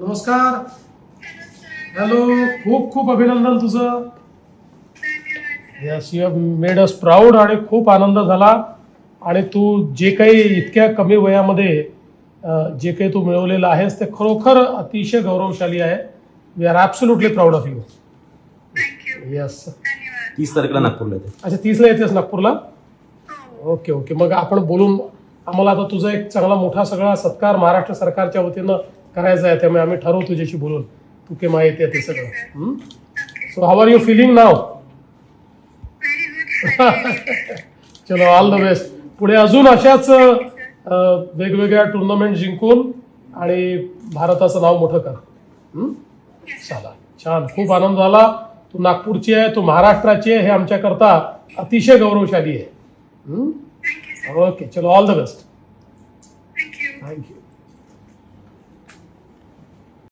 नमस्कार. हॅलो. खूप खूप अभिनंदन तुझं. Yes, you have made us proud. आणि खूप आनंद झाला. आणि तू जे काही इतक्या कमी वयामध्ये जे काही तू मिळवलेलं आहेस ते खरोखर अतिशय गौरवशाली आहे. We are absolutely proud of you. Yes. 30 तारखेला नागपूरला येते. अच्छा, 30ला येतेस नागपूरला. Okay okay. मग आपण बोलून आम्हाला आता तुझा एक चांगला मोठा सगळा सत्कार महाराष्ट्र सरकारच्या वतीनं करायचा आहे. त्यामुळे आम्ही ठरवू तुझ्याशी बोलून तू केव्हा येते ते सगळं. So how are you feeling now? चलो, ऑल द बेस्ट. पुढे अजून अशाच वेगवेगळ्या टुर्नामेंट जिंकून आणि भारताचं नाव मोठं कर. चला, छान. खूप आनंद झाला. तू नागपूरची आहे, तू महाराष्ट्राची आहे, हे आमच्याकरता अतिशय गौरवशाली आहे. ओके, चलो, ऑल द बेस्ट. थँक्यू.